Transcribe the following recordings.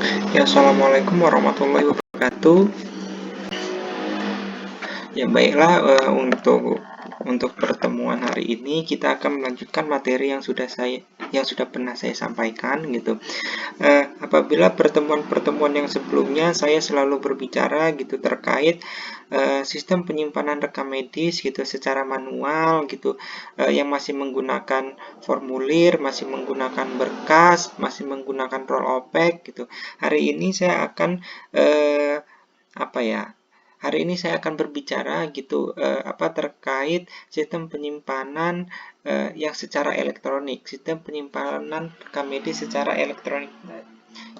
Ya, assalamualaikum warahmatullahi wabarakatuh. Ya, baiklah, untuk pertemuan hari ini kita akan melanjutkan materi yang sudah pernah saya sampaikan gitu. Apabila pertemuan-pertemuan yang sebelumnya saya selalu berbicara gitu terkait sistem penyimpanan rekam medis gitu secara manual gitu, yang masih menggunakan formulir, masih menggunakan berkas, masih menggunakan Rolopex gitu. Hari ini saya akan apa ya? Hari ini saya akan berbicara gitu terkait sistem penyimpanan yang secara elektronik, sistem penyimpanan rekam medis secara elektronik.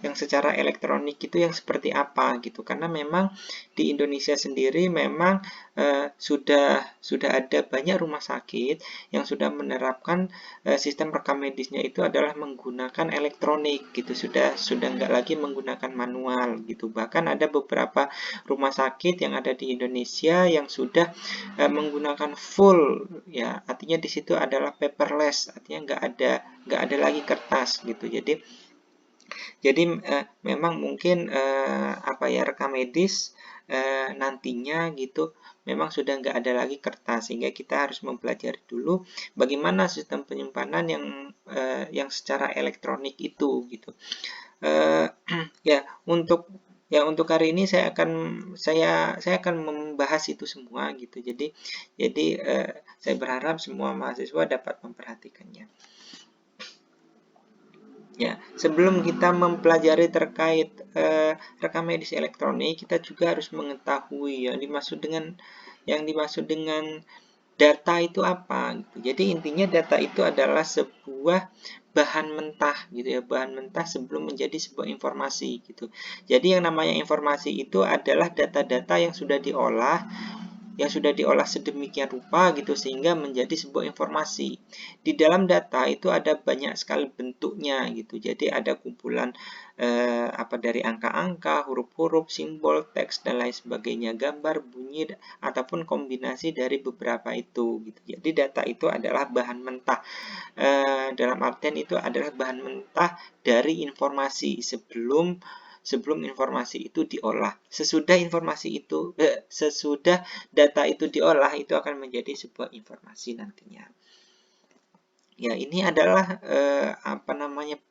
Yang secara elektronik itu yang seperti apa gitu, karena memang di Indonesia sendiri memang sudah ada banyak rumah sakit yang sudah menerapkan sistem rekam medisnya itu adalah menggunakan elektronik gitu, sudah nggak lagi menggunakan manual gitu. Bahkan ada beberapa rumah sakit yang ada di Indonesia yang sudah menggunakan full, ya artinya di situ adalah paperless, artinya nggak ada lagi kertas gitu. Jadi memang mungkin rekam medis nantinya gitu memang sudah nggak ada lagi kertas, sehingga kita harus mempelajari dulu bagaimana sistem penyimpanan yang secara elektronik itu gitu. Eh, ya untuk hari ini saya akan membahas itu semua gitu. Jadi saya berharap semua mahasiswa dapat memperhatikannya. Ya, sebelum kita mempelajari terkait rekam medis elektronik, kita juga harus mengetahui yang dimaksud dengan data itu apa gitu. Jadi intinya data itu adalah sebuah bahan mentah gitu ya, bahan mentah sebelum menjadi sebuah informasi gitu. Jadi yang namanya informasi itu adalah data-data yang sudah diolah sedemikian rupa gitu sehingga menjadi sebuah informasi. Di dalam data itu ada banyak sekali bentuknya gitu. Jadi ada kumpulan dari angka-angka, huruf-huruf, simbol, teks dan lain sebagainya, gambar, bunyi ataupun kombinasi dari beberapa itu gitu. Jadi data itu adalah bahan mentah. Dalam artian itu adalah bahan mentah dari informasi sebelum informasi itu diolah. Sesudah data itu diolah, itu akan menjadi sebuah informasi nantinya. Ya, ini adalah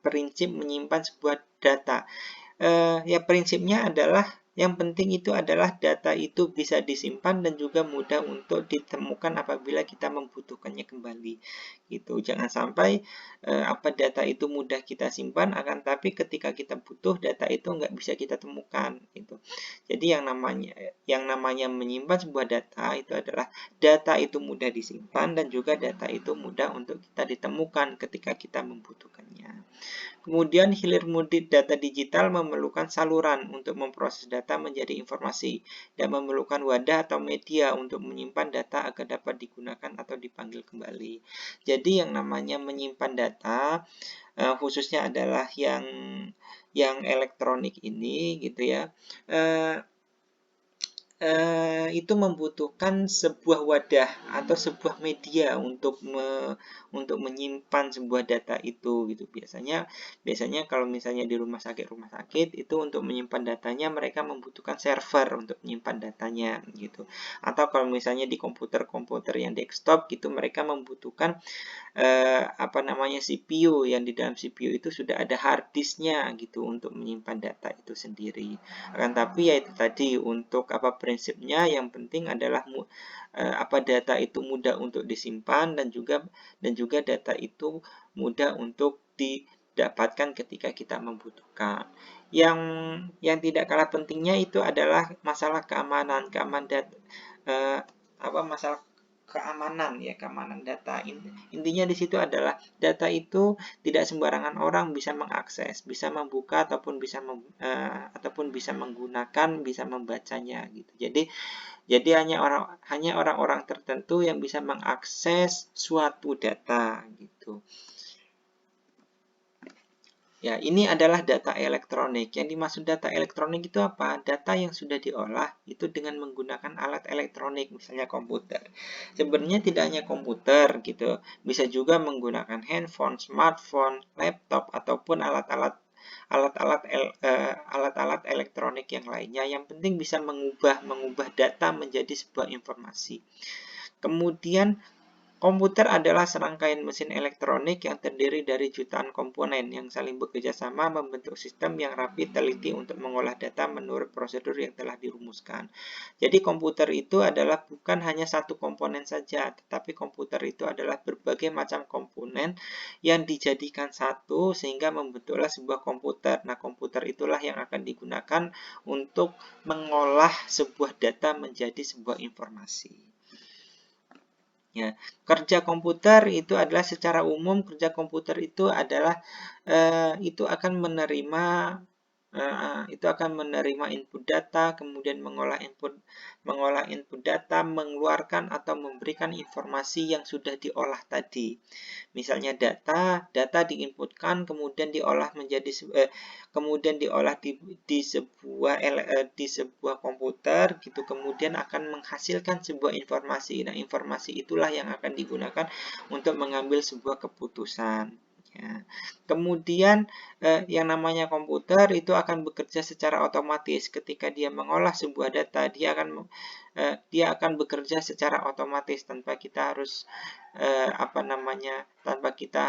prinsip menyimpan sebuah data. Ya, prinsipnya adalah yang penting itu adalah data itu bisa disimpan dan juga mudah untuk ditemukan apabila kita membutuhkannya kembali. Gitu. Jangan sampai data itu mudah kita simpan, akan tapi ketika kita butuh data itu nggak bisa kita temukan. Gitu. Jadi yang namanya menyimpan sebuah data itu adalah data itu mudah disimpan dan juga data itu mudah untuk kita ditemukan ketika kita membutuhkannya. Kemudian hilir mudik data digital memerlukan saluran untuk memproses data menjadi informasi dan memerlukan wadah atau media untuk menyimpan data agar dapat digunakan atau dipanggil kembali. Jadi yang namanya menyimpan data khususnya adalah yang elektronik ini gitu ya. Itu membutuhkan sebuah wadah atau sebuah media untuk menyimpan sebuah data itu gitu. Biasanya kalau misalnya di rumah sakit itu untuk menyimpan datanya mereka membutuhkan server untuk menyimpan datanya gitu. Atau kalau misalnya di komputer yang desktop gitu mereka membutuhkan CPU, yang di dalam CPU itu sudah ada hard disknya gitu untuk menyimpan data itu sendiri. Akan tapi ya itu tadi untuk prinsipnya yang penting adalah data itu mudah untuk disimpan dan juga data itu mudah untuk didapatkan ketika kita membutuhkan. Yang tidak kalah pentingnya itu adalah masalah keamanan data, masalah keamanan data. Intinya di situ adalah data itu tidak sembarangan orang bisa mengakses, bisa membuka ataupun bisa menggunakan, bisa membacanya gitu. Jadi hanya orang-orang tertentu yang bisa mengakses suatu data gitu. Ya, ini adalah data elektronik. Yang dimaksud data elektronik itu apa? Data yang sudah diolah itu dengan menggunakan alat elektronik, misalnya komputer. Sebenarnya tidak hanya komputer gitu, bisa juga menggunakan handphone, smartphone, laptop, ataupun alat-alat alat-alat elektronik yang lainnya. Yang penting bisa mengubah data menjadi sebuah informasi. Kemudian komputer adalah serangkaian mesin elektronik yang terdiri dari jutaan komponen yang saling bekerja sama membentuk sistem yang rapi, teliti untuk mengolah data menurut prosedur yang telah dirumuskan. Jadi komputer itu adalah bukan hanya satu komponen saja, tetapi komputer itu adalah berbagai macam komponen yang dijadikan satu sehingga membentuklah sebuah komputer. Nah, komputer itulah yang akan digunakan untuk mengolah sebuah data menjadi sebuah informasi. Ya, kerja komputer itu adalah secara umum kerja komputer itu adalah itu akan menerima input data, kemudian mengolah input data, mengeluarkan atau memberikan informasi yang sudah diolah tadi. Misalnya data diinputkan, kemudian diolah di sebuah komputer gitu, kemudian akan menghasilkan sebuah informasi. Nah, informasi itulah yang akan digunakan untuk mengambil sebuah keputusan. Ya. Kemudian yang namanya komputer itu akan bekerja secara otomatis. Ketika dia mengolah sebuah data, dia akan bekerja secara otomatis tanpa kita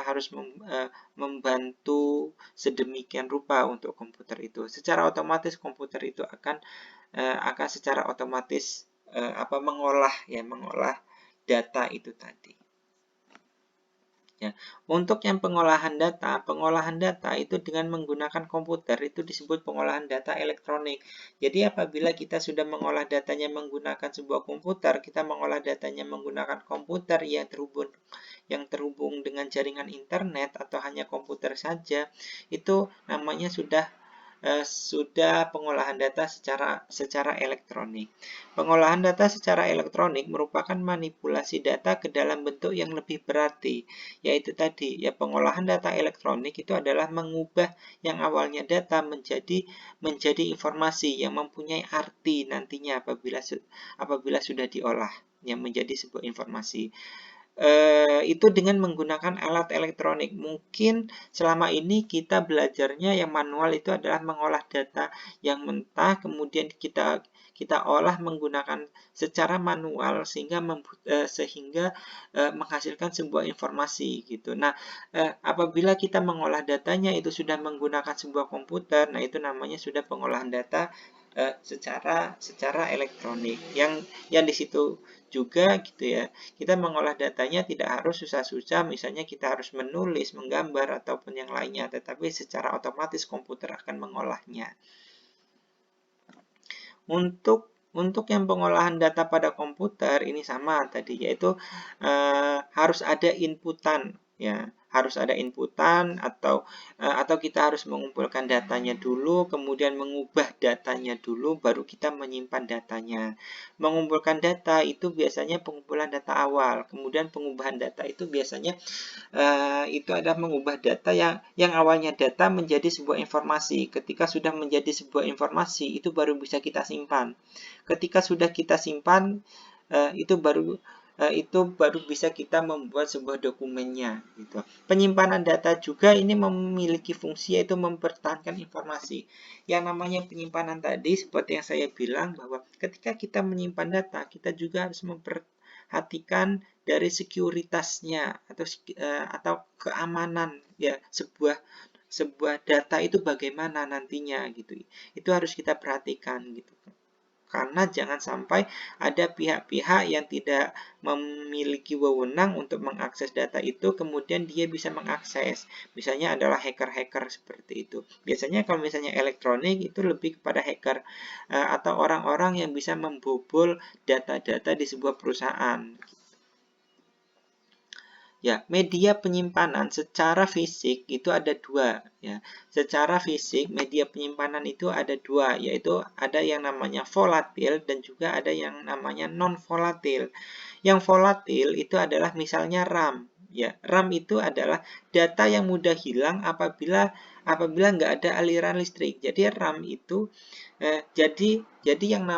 harus membantu sedemikian rupa untuk komputer itu. Secara otomatis komputer itu akan secara otomatis mengolah data itu tadi. Ya, untuk yang pengolahan data itu dengan menggunakan komputer itu disebut pengolahan data elektronik. Jadi apabila kita sudah mengolah datanya menggunakan sebuah komputer, kita mengolah datanya menggunakan komputer yang terhubung dengan jaringan internet atau hanya komputer saja, itu namanya sudah pengolahan data secara elektronik. Pengolahan data secara elektronik merupakan manipulasi data ke dalam bentuk yang lebih berarti, yaitu tadi ya pengolahan data elektronik itu adalah mengubah yang awalnya data menjadi informasi yang mempunyai arti nantinya apabila sudah diolah yang menjadi sebuah informasi. Itu dengan menggunakan alat elektronik. Mungkin selama ini kita belajarnya yang manual itu adalah mengolah data yang mentah, kemudian kita olah menggunakan secara manual sehingga menghasilkan sebuah informasi gitu. Nah, apabila kita mengolah datanya itu sudah menggunakan sebuah komputer, nah itu namanya sudah pengolahan data secara elektronik. Yang di situ juga gitu ya, kita mengolah datanya tidak harus susah-susah, misalnya kita harus menulis, menggambar, ataupun yang lainnya, tetapi secara otomatis komputer akan mengolahnya. Untuk yang pengolahan data pada komputer ini sama tadi, yaitu harus ada inputan, ya. Harus ada inputan atau kita harus mengumpulkan datanya dulu, kemudian mengubah datanya dulu, baru kita menyimpan datanya. Mengumpulkan data itu biasanya pengumpulan data awal, kemudian pengubahan data itu biasanya itu adalah mengubah data yang awalnya data menjadi sebuah informasi. Ketika sudah menjadi sebuah informasi, itu baru bisa kita simpan. Ketika sudah kita simpan, itu baru bisa kita membuat sebuah dokumennya gitu. Penyimpanan data juga ini memiliki fungsi yaitu mempertahankan informasi. Yang namanya penyimpanan tadi seperti yang saya bilang bahwa ketika kita menyimpan data, kita juga harus memperhatikan dari sekuritasnya atau keamanan ya sebuah data itu bagaimana nantinya gitu. Itu harus kita perhatikan gitu. Karena jangan sampai ada pihak-pihak yang tidak memiliki wewenang untuk mengakses data itu, kemudian dia bisa mengakses. Misalnya adalah hacker-hacker seperti itu. Biasanya kalau misalnya elektronik itu lebih kepada hacker atau orang-orang yang bisa membobol data-data di sebuah perusahaan. Ya, media penyimpanan secara fisik itu ada dua. Ya. Secara fisik, media penyimpanan itu ada dua, yaitu ada yang namanya volatil dan juga ada yang namanya non-volatil. Yang volatil itu adalah misalnya RAM. Ya, RAM itu adalah data yang mudah hilang apabila nggak ada aliran listrik. Jadi RAM itu jadi yang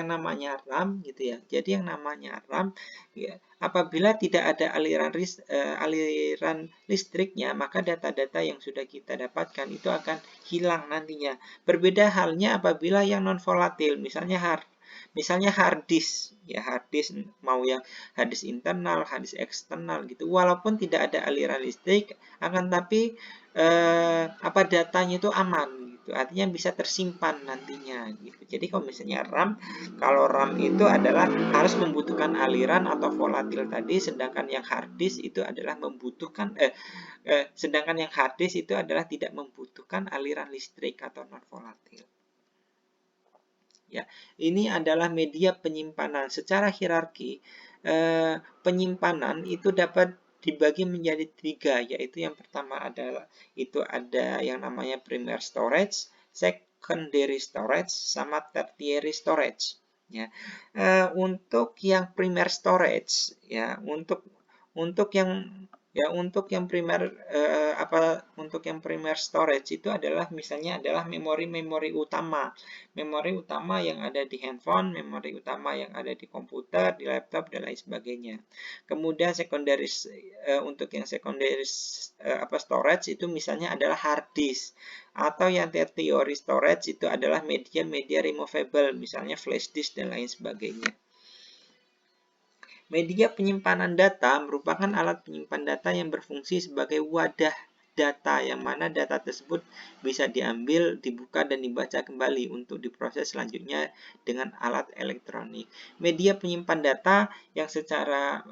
namanya RAM gitu ya. Jadi yang namanya RAM ya, apabila tidak ada aliran listriknya, maka data-data yang sudah kita dapatkan itu akan hilang nantinya. Berbeda halnya apabila yang non volatil, misalnya hard disk, ya hard disk mau yang hard disk internal, hard disk eksternal gitu. Walaupun tidak ada aliran listrik, akan tapi datanya itu aman gitu. Artinya bisa tersimpan nantinya gitu. Jadi kalau misalnya kalau RAM itu adalah harus membutuhkan aliran atau volatil tadi, sedangkan yang hard disk itu adalah sedangkan yang hard disk itu adalah tidak membutuhkan aliran listrik atau non volatil. Ya, ini adalah media penyimpanan. Secara hierarki, penyimpanan itu dapat dibagi menjadi 3, yaitu yang pertama adalah itu ada yang namanya primary storage, secondary storage, sama tertiary storage. Ya, untuk yang primary storage, ya untuk yang untuk yang primer storage itu adalah misalnya adalah memori utama. Memori utama yang ada di handphone, memori utama yang ada di komputer, di laptop dan lain sebagainya. Kemudian untuk yang secondary storage itu misalnya adalah hard disk, atau yang tertiary storage itu adalah media removable, misalnya flash disk dan lain sebagainya. Media penyimpanan data merupakan alat penyimpan data yang berfungsi sebagai wadah data, yang mana data tersebut bisa diambil, dibuka, dan dibaca kembali untuk diproses selanjutnya dengan alat elektronik. Media penyimpan data yang secara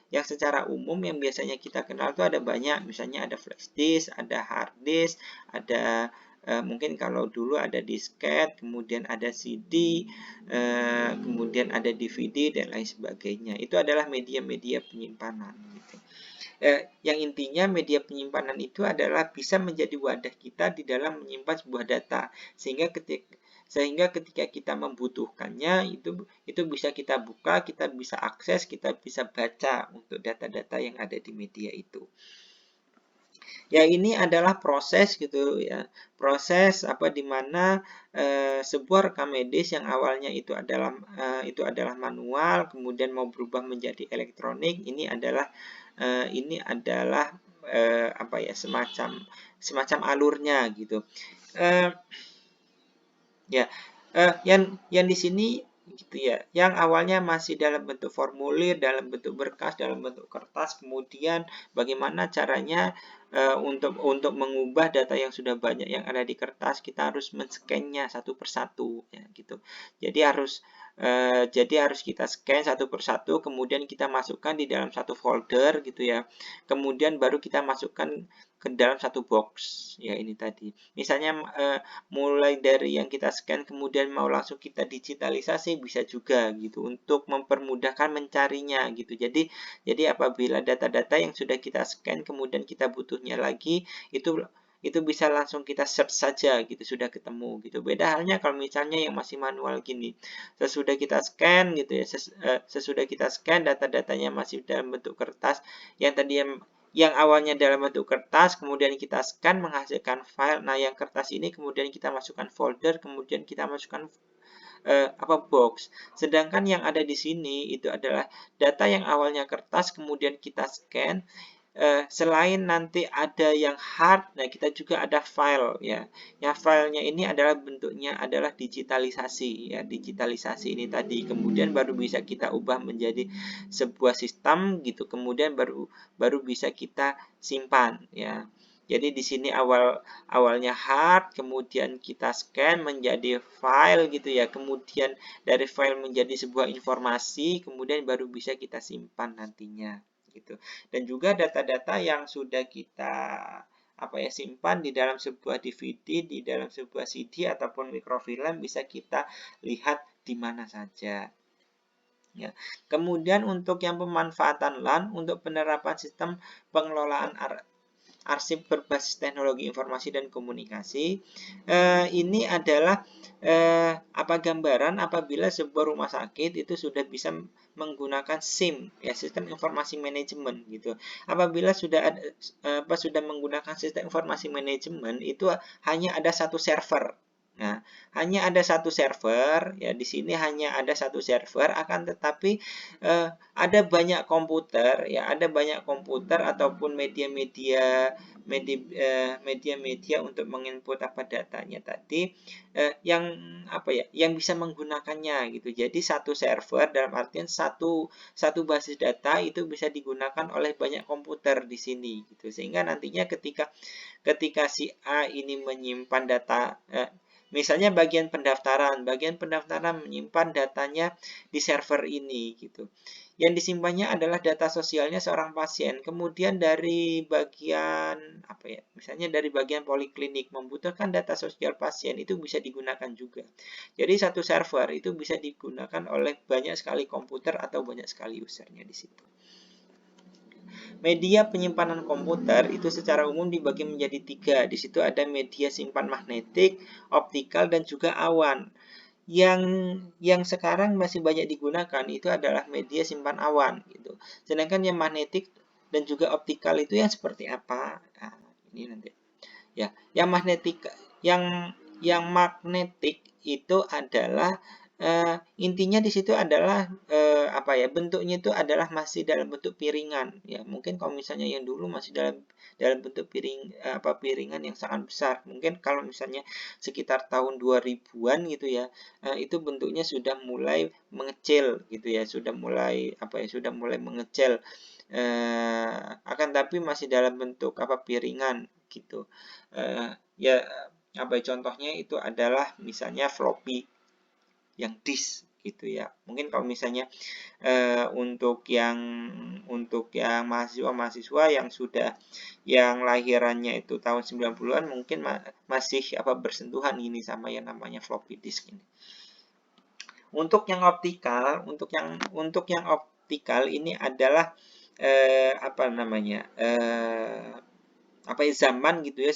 yang secara umum yang biasanya kita kenal itu ada banyak, misalnya ada flash disk, ada hard disk, ada mungkin kalau dulu ada disket, kemudian ada CD, kemudian ada DVD dan lain sebagainya. Itu adalah media-media penyimpanan. Gitu. Yang intinya media penyimpanan itu adalah bisa menjadi wadah kita di dalam menyimpan sebuah data, sehingga ketika kita membutuhkannya itu bisa kita buka, kita bisa akses, kita bisa baca untuk data-data yang ada di media itu. Ya, ini adalah proses gitu ya. Proses di mana sebuah rekam medis yang awalnya itu adalah manual, kemudian mau berubah menjadi elektronik. Ini adalah semacam alurnya gitu. Yang di sini gitu ya, yang awalnya masih dalam bentuk formulir, dalam bentuk berkas, dalam bentuk kertas, kemudian bagaimana caranya untuk mengubah data yang sudah banyak yang ada di kertas, kita harus men-scan-nya satu persatu ya gitu. Jadi harus kita scan satu persatu, kemudian kita masukkan di dalam satu folder gitu ya. Kemudian baru kita masukkan ke dalam satu box ya, ini tadi. Misalnya mulai dari yang kita scan kemudian mau langsung kita digitalisasi bisa juga gitu, untuk mempermudahkan mencarinya gitu. Jadi apabila data-data yang sudah kita scan kemudian kita butuhnya lagi, itu bisa langsung kita search saja gitu, sudah ketemu gitu. Beda halnya kalau misalnya yang masih manual gini, sesudah kita scan gitu ya, sesudah kita scan data-datanya masih dalam bentuk kertas, yang awalnya dalam bentuk kertas, kemudian kita scan menghasilkan file. Nah, yang kertas ini kemudian kita masukkan folder, kemudian kita masukkan box. Sedangkan yang ada di sini itu adalah data yang awalnya kertas, kemudian kita scan. Selain nanti ada yang hard, nah kita juga ada file ya. Yang filenya ini adalah bentuknya adalah digitalisasi ya, digitalisasi ini tadi. Kemudian baru bisa kita ubah menjadi sebuah sistem gitu. Kemudian baru bisa kita simpan ya. Jadi di sini awalnya hard, kemudian kita scan menjadi file gitu ya. Kemudian dari file menjadi sebuah informasi, kemudian baru bisa kita simpan nantinya gitu. Dan juga data-data yang sudah kita simpan di dalam sebuah DVD, di dalam sebuah CD ataupun mikrofilm bisa kita lihat di mana saja. Ya. Kemudian untuk yang pemanfaatan LAN untuk penerapan sistem pengelolaan arsip berbasis teknologi informasi dan komunikasi. Ini adalah gambaran apabila sebuah rumah sakit itu sudah bisa menggunakan SIM, ya, sistem informasi manajemen gitu. Apabila sudah menggunakan sistem informasi manajemen, itu hanya ada satu server. Nah, hanya ada satu server, ya, di sini hanya ada satu server, akan tetapi ada banyak komputer, ya, ada banyak komputer ataupun media-media untuk menginput datanya tadi, yang bisa menggunakannya gitu. Jadi satu server dalam artian satu basis data itu bisa digunakan oleh banyak komputer di sini gitu. Sehingga nantinya ketika si A ini menyimpan data, misalnya bagian pendaftaran menyimpan datanya di server ini gitu. Yang disimpannya adalah data sosialnya seorang pasien. Kemudian dari bagian misalnya dari bagian poliklinik membutuhkan data sosial pasien, itu bisa digunakan juga. Jadi satu server itu bisa digunakan oleh banyak sekali komputer atau banyak sekali usernya di situ. Media penyimpanan komputer itu secara umum dibagi menjadi 3. Di situ ada media simpan magnetik, optikal, dan juga awan. Yang sekarang masih banyak digunakan itu adalah media simpan awan gitu. Sedangkan yang magnetik dan juga optikal itu yang seperti apa? Nah, ini nanti. Ya, yang magnetik itu adalah intinya di situ adalah bentuknya itu adalah masih dalam bentuk piringan, ya. Mungkin kalau misalnya yang dulu masih dalam bentuk piringan yang sangat besar. Mungkin kalau misalnya sekitar tahun 2000-an gitu ya, itu bentuknya sudah mulai mengecil gitu ya, sudah mulai mengecil, akan tapi masih dalam bentuk piringan gitu. Ya, contohnya itu adalah misalnya floppy yang disk gitu ya. Mungkin kalau misalnya untuk yang mahasiswa yang lahirannya itu tahun 90-an mungkin masih bersentuhan ini sama yang namanya floppy disk ini. Untuk yang optikal ini adalah zaman gitu ya,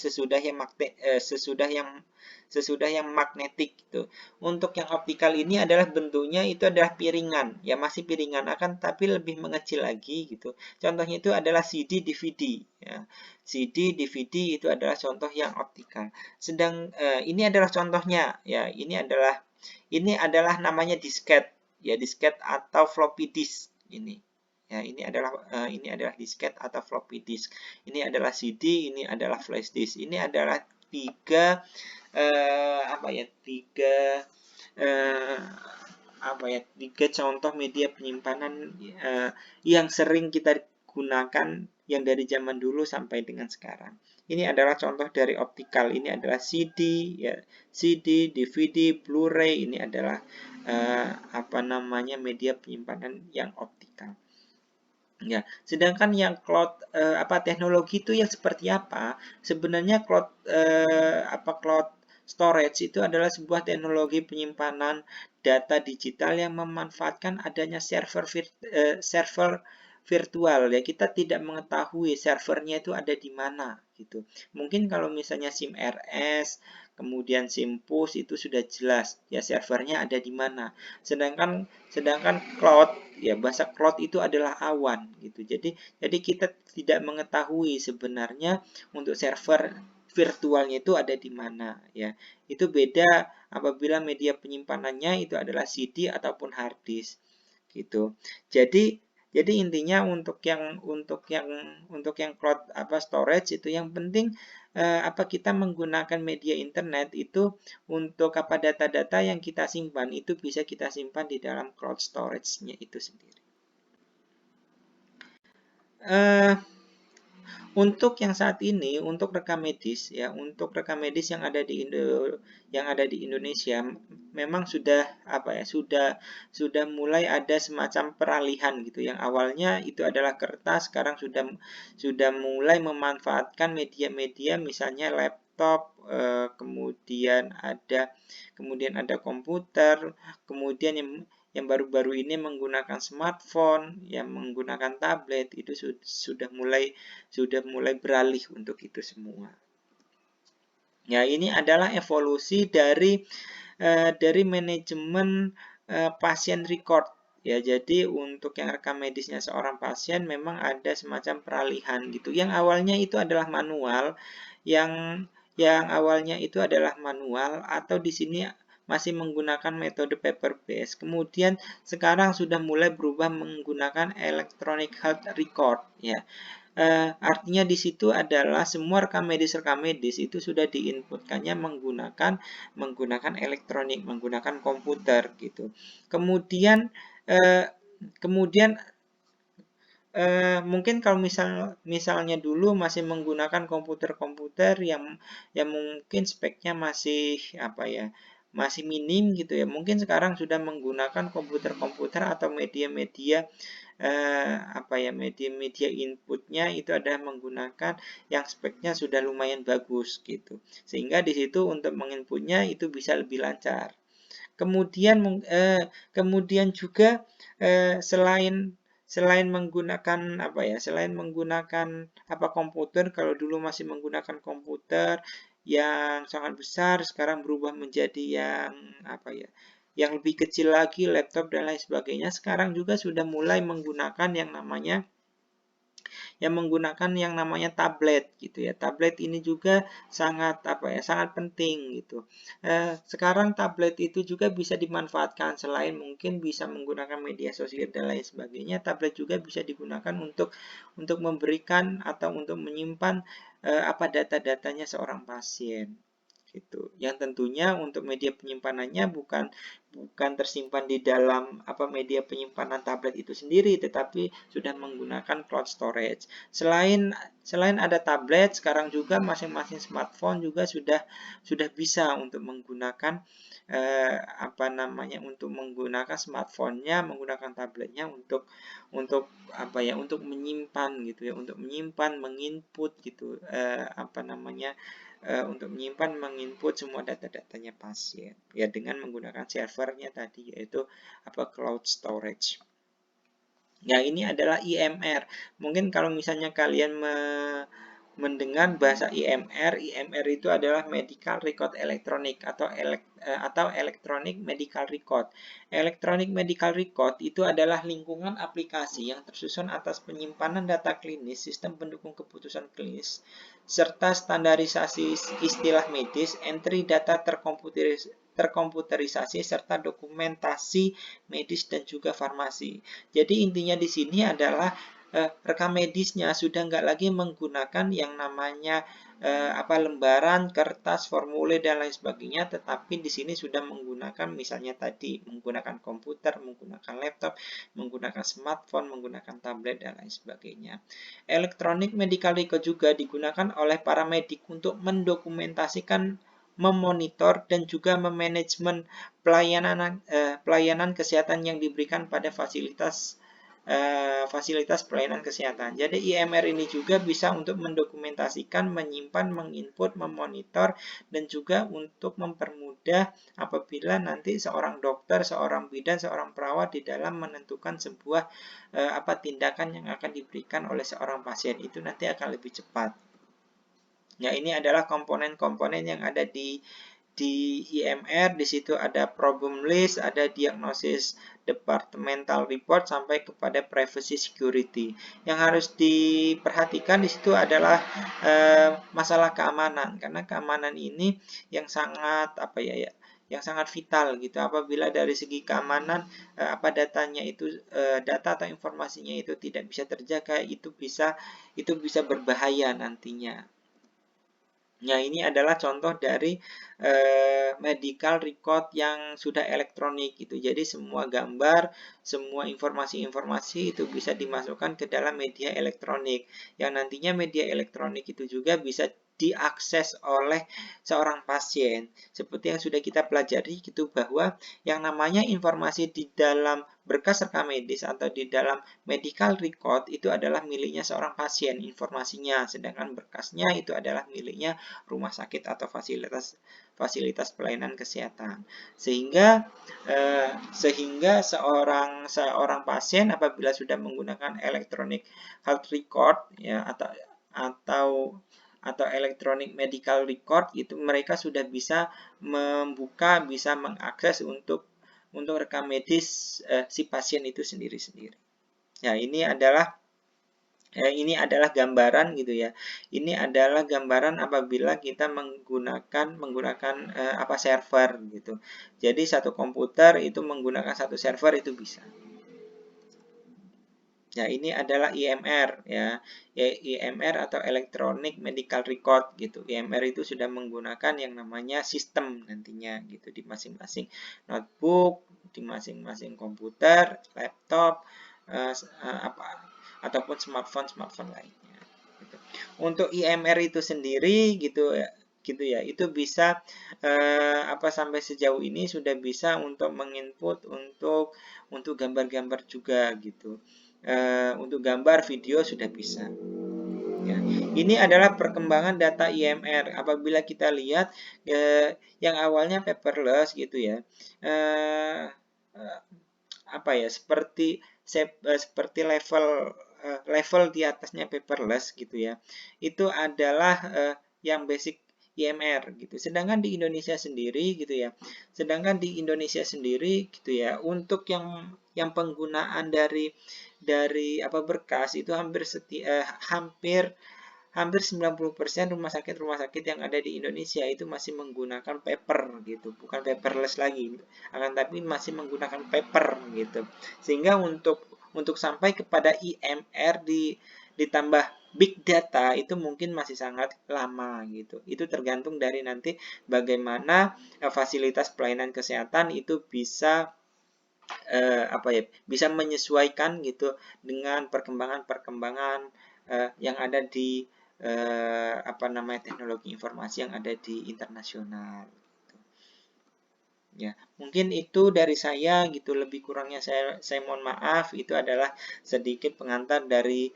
sesudah yang magnetik gitu. Untuk yang optikal ini adalah bentuknya itu adalah piringan, ya, masih piringan akan tapi lebih mengecil lagi gitu. Contohnya itu adalah CD DVD, ya. CD DVD itu adalah contoh yang optikal. Ini adalah contohnya, ya. Ini adalah namanya disket, ya, disket atau floppy disk ini. Ya, ini adalah disket atau floppy disk. Ini adalah CD, ini adalah flash disk. Ini adalah tiga contoh media penyimpanan yang sering kita gunakan yang dari zaman dulu sampai dengan sekarang. Ini adalah contoh dari optikal. Ini adalah CD, ya, CD, DVD, Blu-ray. Ini adalah media penyimpanan yang optikal. Ya, sedangkan yang cloud teknologi itu yang seperti apa? Sebenarnya cloud storage itu adalah sebuah teknologi penyimpanan data digital yang memanfaatkan adanya server virtual, ya. Kita tidak mengetahui servernya itu ada di mana gitu. Mungkin kalau misalnya SIM RS, kemudian SIM push itu sudah jelas ya servernya ada di mana. Sedangkan cloud, ya, bahasa cloud itu adalah awan gitu. Jadi kita tidak mengetahui sebenarnya untuk server virtualnya itu ada di mana, ya. Itu beda apabila media penyimpanannya itu adalah CD ataupun hard disk gitu. Jadi intinya untuk yang cloud storage itu yang penting kita menggunakan media internet itu untuk data-data yang kita simpan itu bisa kita simpan di dalam cloud storage-nya itu sendiri. Untuk yang saat ini, untuk rekam medis yang ada di Indonesia, memang sudah mulai ada semacam peralihan gitu. Yang awalnya itu adalah kertas, sekarang sudah mulai memanfaatkan media-media, misalnya laptop, kemudian ada komputer, kemudian yang baru-baru ini menggunakan smartphone, yang menggunakan tablet, itu sudah mulai beralih untuk itu semua. Ya, ini adalah evolusi dari manajemen pasien record. Ya, jadi untuk yang rekam medisnya seorang pasien memang ada semacam peralihan gitu. Yang awalnya itu adalah manual, yang awalnya itu adalah manual atau di sini masih menggunakan metode paper base. Kemudian sekarang sudah mulai berubah menggunakan electronic health record ya. Artinya di situ adalah semua rekam medis itu sudah diinputkannya menggunakan elektronik, menggunakan komputer gitu. Kemudian kemudian mungkin kalau misalnya dulu masih menggunakan komputer-komputer yang mungkin speknya masih masih minim gitu ya. Mungkin sekarang sudah menggunakan komputer-komputer atau media-media media-media inputnya itu adalah menggunakan yang speknya sudah lumayan bagus gitu. Sehingga di situ untuk menginputnya itu bisa lebih lancar. Kemudian juga selain menggunakan komputer, kalau dulu masih menggunakan komputer yang sangat besar, sekarang berubah menjadi yang lebih kecil lagi, laptop dan lain sebagainya. Sekarang juga sudah mulai menggunakan yang namanya tablet gitu ya. Tablet ini juga sangat penting gitu. Sekarang tablet itu juga bisa dimanfaatkan selain mungkin bisa menggunakan media sosial dan lain sebagainya. Tablet juga bisa digunakan untuk memberikan atau untuk menyimpan data-datanya seorang pasien gitu. Yang tentunya untuk media penyimpanannya bukan tersimpan di dalam media penyimpanan tablet itu sendiri, tetapi sudah menggunakan cloud storage. Selain ada tablet, sekarang juga masing-masing smartphone juga sudah bisa untuk menggunakan untuk menggunakan smartphone-nya, menggunakan tabletnya untuk menyimpan gitu ya, untuk menyimpan, menginput gitu untuk menyimpan, menginput semua data-datanya pasien ya dengan menggunakan servernya tadi yaitu cloud storage. Ya, ini adalah IMR. Mungkin kalau misalnya kalian mendengar bahasa IMR itu adalah Medical Record Electronic atau Electronic Medical Record. Electronic Medical Record itu adalah lingkungan aplikasi yang tersusun atas penyimpanan data klinis, sistem pendukung keputusan klinis, serta standarisasi istilah medis, entry data terkomputerisasi, serta dokumentasi medis dan juga farmasi. Jadi intinya di sini adalah rekam medisnya sudah nggak lagi menggunakan yang namanya lembaran, kertas, formulir dan lain sebagainya, tetapi di sini sudah menggunakan misalnya tadi menggunakan komputer, menggunakan laptop, menggunakan smartphone, menggunakan tablet dan lain sebagainya. Electronic medical record juga digunakan oleh para medik untuk mendokumentasikan, memonitor dan juga memanajemen pelayanan kesehatan yang diberikan pada fasilitas pelayanan kesehatan. Jadi IMR ini juga bisa untuk mendokumentasikan, menyimpan, menginput, memonitor, dan juga untuk mempermudah apabila nanti seorang dokter, seorang bidan, seorang perawat di dalam menentukan sebuah tindakan yang akan diberikan oleh seorang pasien itu nanti akan lebih cepat. Ya, ini adalah komponen-komponen yang ada di IMR. Di situ ada problem list, ada diagnosis departmental report sampai kepada privacy security. Yang harus diperhatikan di situ adalah masalah keamanan, karena keamanan ini yang sangat yang sangat vital gitu. Apabila dari segi keamanan datanya itu data atau informasinya itu tidak bisa terjaga, itu bisa berbahaya nantinya. Ya, ini adalah contoh dari medical record yang sudah elektronik gitu. Jadi semua gambar, semua informasi-informasi itu bisa dimasukkan ke dalam media elektronik. Yang nantinya media elektronik itu juga bisa diakses oleh seorang pasien. Seperti yang sudah kita pelajari gitu, bahwa yang namanya informasi di dalam berkas rekam medis atau di dalam medical record itu adalah miliknya seorang pasien informasinya, sedangkan berkasnya itu adalah miliknya rumah sakit atau fasilitas pelayanan kesehatan. Sehingga seorang pasien apabila sudah menggunakan electronic health record ya atau electronic medical record, itu mereka sudah bisa membuka, bisa mengakses untuk rekam medis si pasien itu sendiri-sendiri. Ya, ini adalah gambaran gitu ya. Ini adalah gambaran apabila kita menggunakan server gitu. Jadi satu komputer itu menggunakan satu server itu bisa. Ya, ini adalah IMR ya. IMR atau Electronic Medical Record gitu. IMR itu sudah menggunakan yang namanya sistem nantinya gitu di masing-masing notebook, di masing-masing komputer, laptop, ataupun smartphone lainnya. Gitu. Untuk IMR itu sendiri gitu ya, itu bisa sampai sejauh ini sudah bisa untuk menginput untuk gambar-gambar juga gitu. Untuk gambar, video sudah bisa. Ya. Ini adalah perkembangan data IMR. Apabila kita lihat yang awalnya paperless gitu ya, seperti level di atasnya paperless gitu ya, itu adalah yang basic IMR gitu. Sedangkan di Indonesia sendiri gitu ya, untuk yang penggunaan dari berkas itu hampir 90% rumah sakit yang ada di Indonesia itu masih menggunakan paper gitu, bukan paperless lagi, akan tapi masih menggunakan paper gitu. Sehingga untuk sampai kepada IMR ditambah big data itu mungkin masih sangat lama gitu. Itu tergantung dari nanti bagaimana fasilitas pelayanan kesehatan itu bisa bisa menyesuaikan gitu dengan perkembangan-perkembangan yang ada di teknologi informasi yang ada di internasional. Ya, mungkin itu dari saya gitu, lebih kurangnya saya mohon maaf. Itu adalah sedikit pengantar dari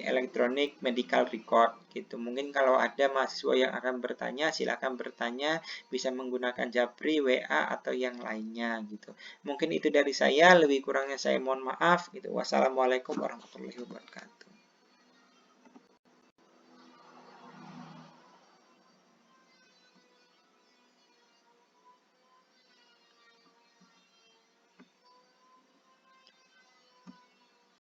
electronic medical record gitu. Mungkin kalau ada mahasiswa yang akan bertanya, silakan bertanya, bisa menggunakan Japri, WA atau yang lainnya gitu. Mungkin itu dari saya, lebih kurangnya saya mohon maaf gitu. Wassalamualaikum warahmatullahi wabarakatuh.